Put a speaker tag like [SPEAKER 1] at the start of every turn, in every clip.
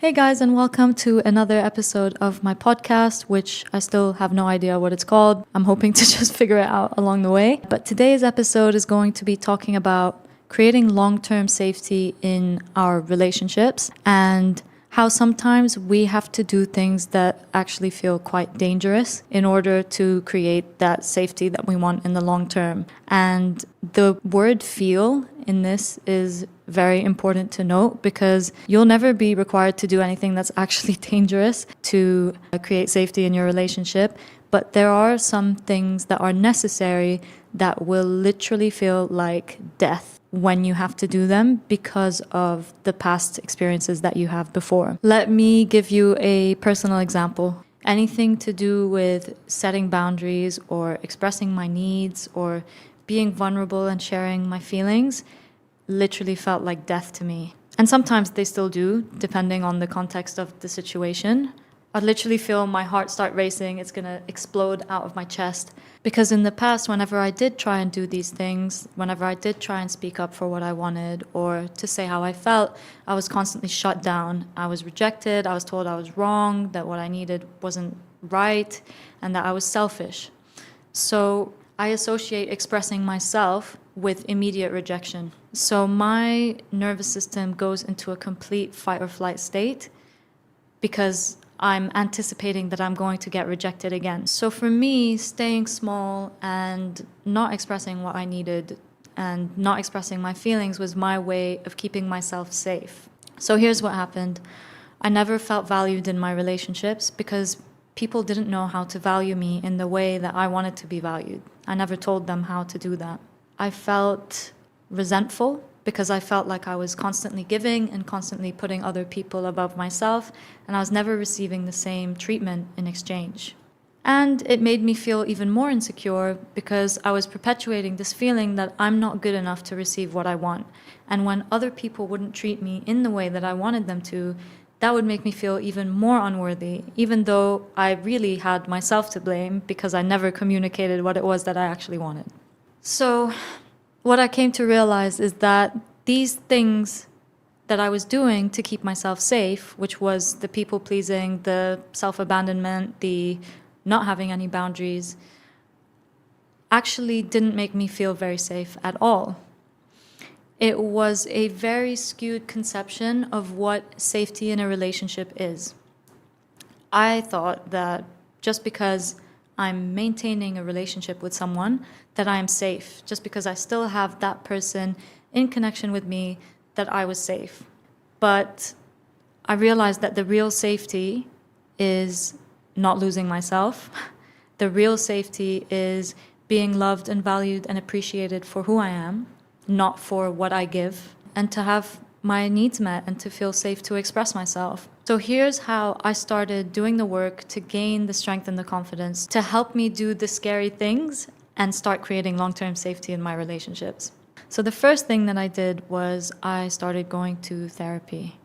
[SPEAKER 1] Hey guys, and welcome to another episode of my podcast, which I still have no idea what it's called. I'm hoping to just figure it out along the way. But today's episode is going to be talking about creating long-term safety in our relationships and how sometimes we have to do things that actually feel quite dangerous in order to create that safety that we want in the long term. And the word feel in this is very important to note because you'll never be required to do anything that's actually dangerous to create safety in your relationship. But there are some things that are necessary that will literally feel like death when you have to do them because of the past experiences that you have before. Let me give you a personal example. Anything to do with setting boundaries or expressing my needs or being vulnerable and sharing my feelings literally felt like death to me. And sometimes they still do, depending on the context of the situation. I'd literally feel my heart start racing. It's going to explode out of my chest. Because in the past, whenever I did try and do these things, whenever I did try and speak up for what I wanted or to say how I felt, I was constantly shut down. I was rejected. I was told I was wrong, that what I needed wasn't right, and that I was selfish. So I associate expressing myself with immediate rejection. So my nervous system goes into a complete fight or flight state because I'm anticipating that I'm going to get rejected again. So for me, staying small and not expressing what I needed and not expressing my feelings was my way of keeping myself safe. So here's what happened. I never felt valued in my relationships because people didn't know how to value me in the way that I wanted to be valued. I never told them how to do that. I felt resentful because I felt like I was constantly giving and constantly putting other people above myself, and I was never receiving the same treatment in exchange. And it made me feel even more insecure because I was perpetuating this feeling that I'm not good enough to receive what I want. And when other people wouldn't treat me in the way that I wanted them to, that would make me feel even more unworthy, even though I really had myself to blame because I never communicated what it was that I actually wanted. So what I came to realize is that these things that I was doing to keep myself safe, which was the people-pleasing, the self-abandonment, the not having any boundaries, actually didn't make me feel very safe at all. It was a very skewed conception of what safety in a relationship is. I thought that just because I'm maintaining a relationship with someone, that I am safe. Just because I still have that person in connection with me, that I was safe. But I realized that the real safety is not losing myself. The real safety is being loved and valued and appreciated for who I am, not for what I give, and to have my needs met and to feel safe to express myself. So here's how I started doing the work to gain the strength and the confidence to help me do the scary things and start creating long-term safety in my relationships. So the first thing that I did was I started going to therapy,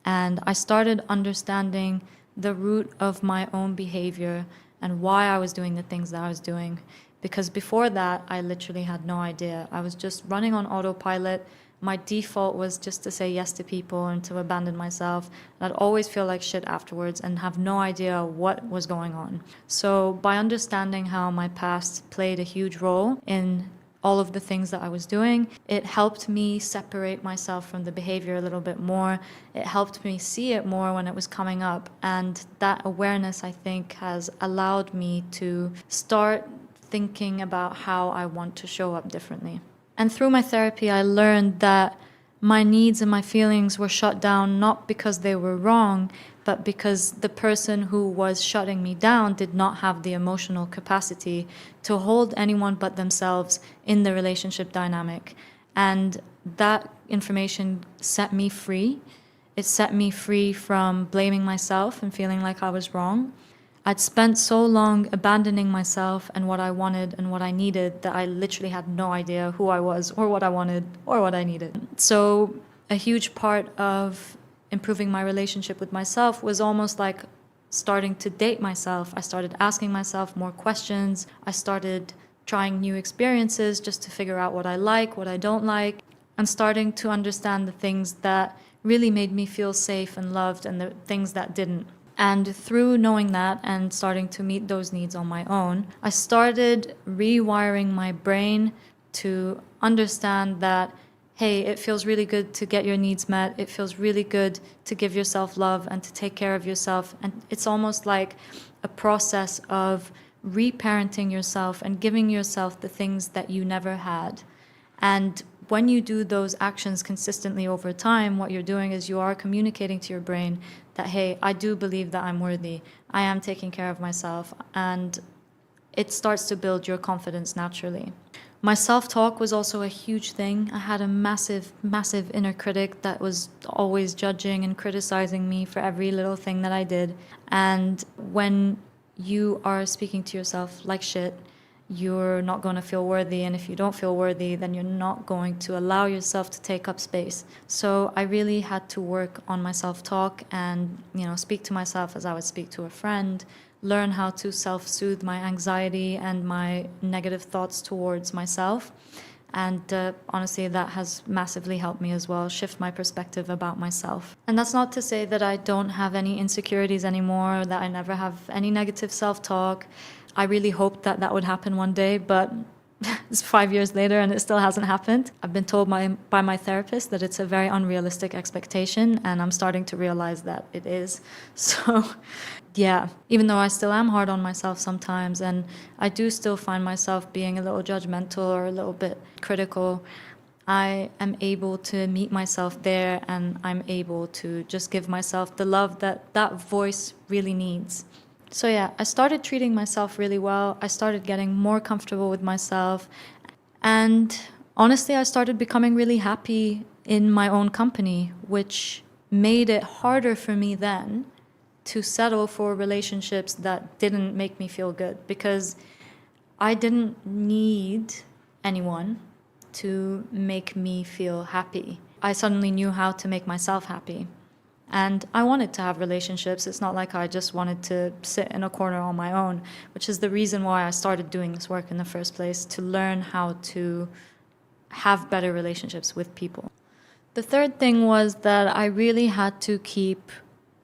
[SPEAKER 1] and I started understanding the root of my own behavior and why I was doing the things that I was doing. Because before that, I literally had no idea. I was just running on autopilot. My default was just to say yes to people and to abandon myself. And I'd always feel like shit afterwards and have no idea what was going on. So by understanding how my past played a huge role in all of the things that I was doing, it helped me separate myself from the behavior a little bit more. It helped me see it more when it was coming up. And that awareness, I think, has allowed me to start thinking about how I want to show up differently. And through my therapy, I learned that my needs and my feelings were shut down not because they were wrong, but because the person who was shutting me down did not have the emotional capacity to hold anyone but themselves in the relationship dynamic. And that information set me free. It set me free from blaming myself and feeling like I was wrong. I'd spent so long abandoning myself and what I wanted and what I needed that I literally had no idea who I was or what I wanted or what I needed. So a huge part of improving my relationship with myself was almost like starting to date myself. I started asking myself more questions. I started trying new experiences just to figure out what I like, what I don't like, and starting to understand the things that really made me feel safe and loved, and the things that didn't. And through knowing that and starting to meet those needs on my own, I started rewiring my brain to understand that, hey, it feels really good to get your needs met. It feels really good to give yourself love and to take care of yourself. And it's almost like a process of reparenting yourself and giving yourself the things that you never had. And when you do those actions consistently over time, what you're doing is you are communicating to your brain that, hey, I do believe that I'm worthy. I am taking care of myself. And it starts to build your confidence naturally. My self-talk was also a huge thing. I had a massive, massive inner critic that was always judging and criticizing me for every little thing that I did. And when you are speaking to yourself like shit, you're not going to feel worthy. And if you don't feel worthy, then you're not going to allow yourself to take up space. So I really had to work on my self-talk and, speak to myself as I would speak to a friend, learn how to self-soothe my anxiety and my negative thoughts towards myself. And honestly, that has massively helped me as well, shift my perspective about myself. And that's not to say that I don't have any insecurities anymore, that I never have any negative self-talk. I really hoped that that would happen one day, but it's 5 years later and it still hasn't happened. I've been told by my therapist that it's a very unrealistic expectation, and I'm starting to realize that it is. So yeah, even though I still am hard on myself sometimes, and I do still find myself being a little judgmental or a little bit critical, I am able to meet myself there, and I'm able to just give myself the love that that voice really needs. So yeah, I started treating myself really well. I started getting more comfortable with myself. And honestly, I started becoming really happy in my own company, which made it harder for me then to settle for relationships that didn't make me feel good, because I didn't need anyone to make me feel happy. I suddenly knew how to make myself happy. And I wanted to have relationships. It's not like I just wanted to sit in a corner on my own, which is the reason why I started doing this work in the first place, to learn how to have better relationships with people. The third thing was that I really had to keep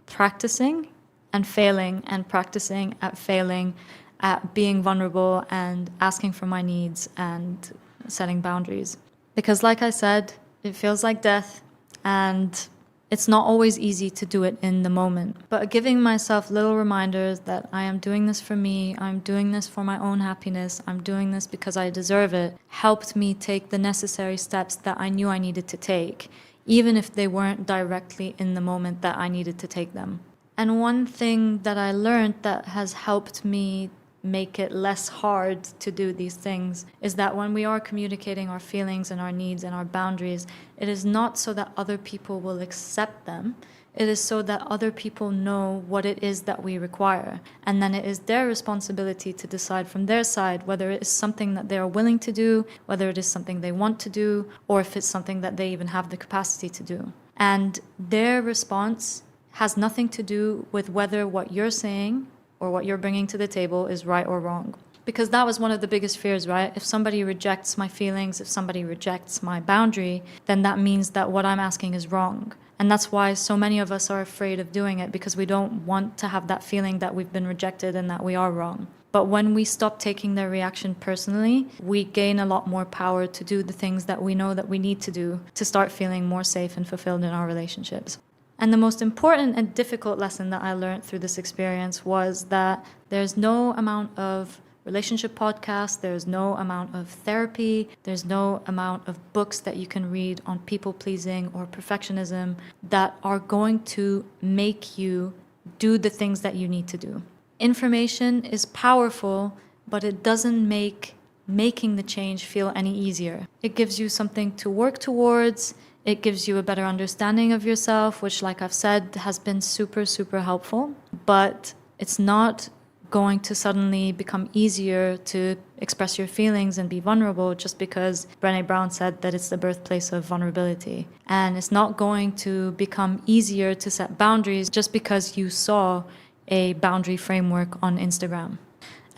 [SPEAKER 1] practicing and failing and practicing at failing, at being vulnerable and asking for my needs and setting boundaries. Because like I said, it feels like death, and it's not always easy to do it in the moment. But giving myself little reminders that I am doing this for me, I'm doing this for my own happiness, I'm doing this because I deserve it, helped me take the necessary steps that I knew I needed to take, even if they weren't directly in the moment that I needed to take them. And one thing that I learned that has helped me make it less hard to do these things is that when we are communicating our feelings and our needs and our boundaries, it is not so that other people will accept them. It is so that other people know what it is that we require. And then it is their responsibility to decide from their side whether it is something that they are willing to do, whether it is something they want to do, or if it's something that they even have the capacity to do. And their response has nothing to do with whether what you're saying or what you're bringing to the table is right or wrong. Because that was one of the biggest fears, right? If somebody rejects my feelings, if somebody rejects my boundary, then that means that what I'm asking is wrong. And that's why so many of us are afraid of doing it, because we don't want to have that feeling that we've been rejected and that we are wrong. But when we stop taking their reaction personally, we gain a lot more power to do the things that we know that we need to do to start feeling more safe and fulfilled in our relationships. And the most important and difficult lesson that I learned through this experience was that there's no amount of relationship podcasts, there's no amount of therapy, there's no amount of books that you can read on people pleasing or perfectionism that are going to make you do the things that you need to do. Information is powerful, but it doesn't make making the change feel any easier. It gives you something to work towards. It gives you a better understanding of yourself, which, like I've said, has been super, super helpful. But it's not going to suddenly become easier to express your feelings and be vulnerable just because Brené Brown said that it's the birthplace of vulnerability. And it's not going to become easier to set boundaries just because you saw a boundary framework on Instagram.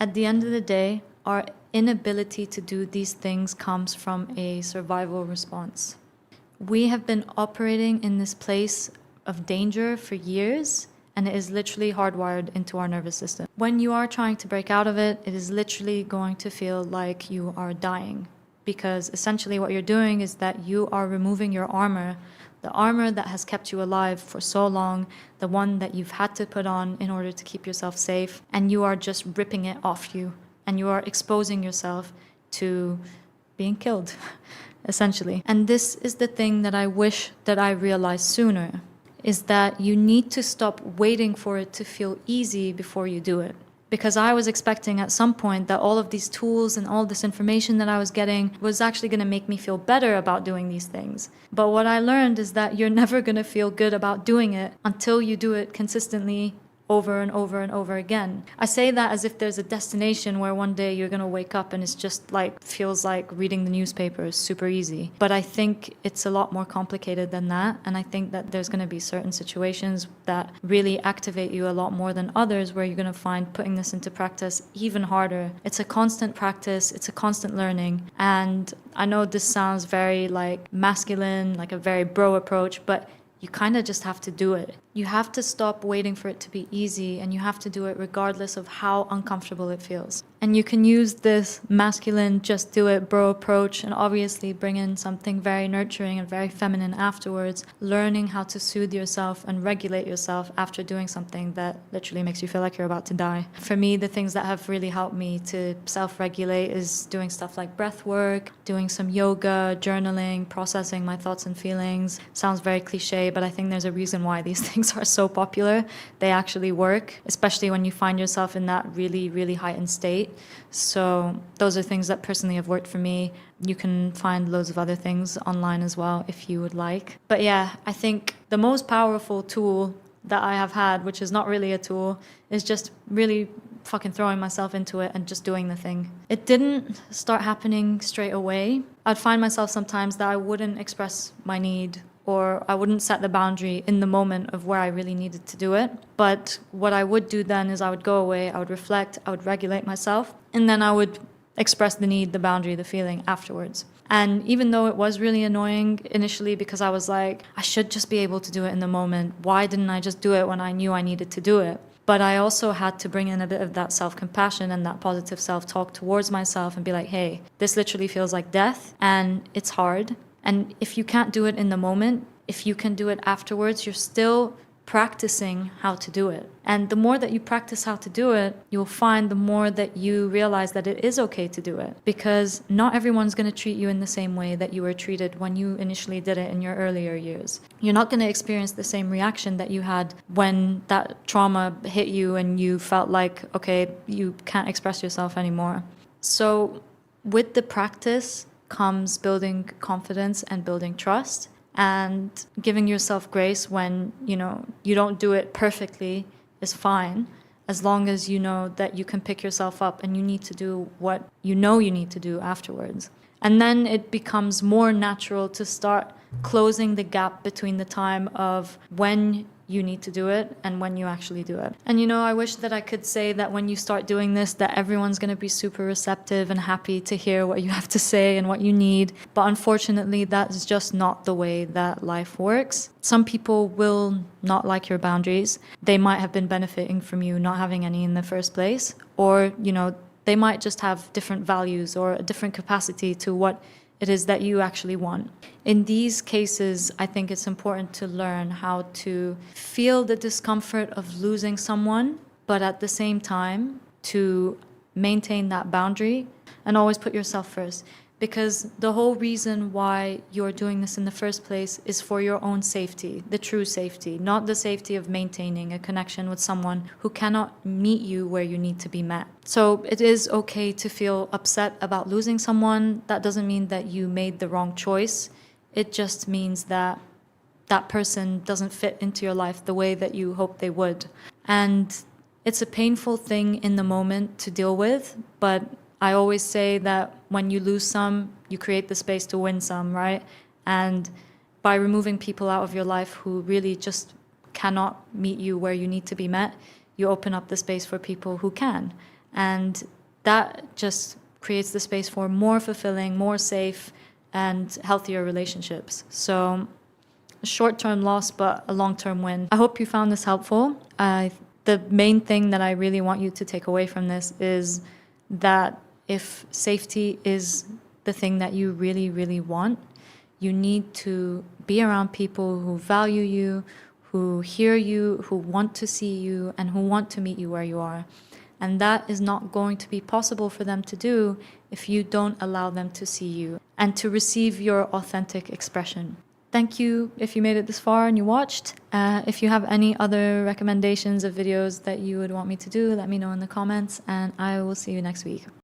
[SPEAKER 1] At the end of the day, our inability to do these things comes from a survival response. We have been operating in this place of danger for years, and it is literally hardwired into our nervous system. When you are trying to break out of it, it is literally going to feel like you are dying, because essentially what you're doing is that you are removing your armor, the armor that has kept you alive for so long, the one that you've had to put on in order to keep yourself safe, and you are just ripping it off you, and you are exposing yourself to being killed, essentially. And this is the thing that I wish that I realized sooner, is that you need to stop waiting for it to feel easy before you do it. Because I was expecting at some point that all of these tools and all this information that I was getting was actually going to make me feel better about doing these things. But what I learned is that you're never going to feel good about doing it until you do it consistently over and over and over again. I say that as if there's a destination where one day you're going to wake up and it's just like, feels like reading the newspaper is super easy. But I think it's a lot more complicated than that. And I think that there's going to be certain situations that really activate you a lot more than others, where you're going to find putting this into practice even harder. It's a constant practice. It's a constant learning. And I know this sounds very like masculine, like a very bro approach, but you kind of just have to do it. You have to stop waiting for it to be easy, and you have to do it regardless of how uncomfortable it feels. And you can use this masculine, just do it, bro approach, and obviously bring in something very nurturing and very feminine afterwards, learning how to soothe yourself and regulate yourself after doing something that literally makes you feel like you're about to die. For me, the things that have really helped me to self-regulate is doing stuff like breath work, doing some yoga, journaling, processing my thoughts and feelings. Sounds very cliche, but I think there's a reason why these things are so popular. They actually work, especially when you find yourself in that really, really heightened state. So those are things that personally have worked for me. You can find loads of other things online as well if you would like. But yeah, I think the most powerful tool that I have had, which is not really a tool, is just really fucking throwing myself into it and just doing the thing. It didn't start happening straight away. I'd find myself sometimes that I wouldn't express my need, or I wouldn't set the boundary in the moment of where I really needed to do it. But what I would do then is I would go away, I would reflect, I would regulate myself, and then I would express the need, the boundary, the feeling afterwards. And even though it was really annoying initially, because I was like, I should just be able to do it in the moment. Why didn't I just do it when I knew I needed to do it? But I also had to bring in a bit of that self-compassion and that positive self-talk towards myself and be like, hey, this literally feels like death and it's hard. And if you can't do it in the moment, if you can do it afterwards, you're still practicing how to do it. And the more that you practice how to do it, you'll find the more that you realize that it is okay to do it. Because not everyone's going to treat you in the same way that you were treated when you initially did it in your earlier years. You're not going to experience the same reaction that you had when that trauma hit you and you felt like, okay, you can't express yourself anymore. So with the practice comes building confidence and building trust, and giving yourself grace when, you don't do it perfectly is fine, as long as you know that you can pick yourself up and you need to do what you know you need to do afterwards. And then it becomes more natural to start closing the gap between the time of when you need to do it and when you actually do it. And I wish that I could say that when you start doing this, that everyone's going to be super receptive and happy to hear what you have to say and what you need. But unfortunately, that's just not the way that life works. Some people will not like your boundaries. They might have been benefiting from you not having any in the first place. Or, they might just have different values or a different capacity to what it is that you actually want. In these cases, I think it's important to learn how to feel the discomfort of losing someone, but at the same time to maintain that boundary and always put yourself first. Because the whole reason why you're doing this in the first place is for your own safety, the true safety, not the safety of maintaining a connection with someone who cannot meet you where you need to be met. So it is okay to feel upset about losing someone. That doesn't mean that you made the wrong choice. It just means that that person doesn't fit into your life the way that you hoped they would. And it's a painful thing in the moment to deal with, but I always say that when you lose some, you create the space to win some, right? And by removing people out of your life who really just cannot meet you where you need to be met, you open up the space for people who can. And that just creates the space for more fulfilling, more safe, and healthier relationships. So a short-term loss, but a long-term win. I hope you found this helpful. The main thing that I really want you to take away from this is that if safety is the thing that you really, really want, you need to be around people who value you, who hear you, who want to see you, and who want to meet you where you are. And that is not going to be possible for them to do if you don't allow them to see you and to receive your authentic expression. Thank you if you made it this far and you watched. If you have any other recommendations of videos that you would want me to do, let me know in the comments, and I will see you next week.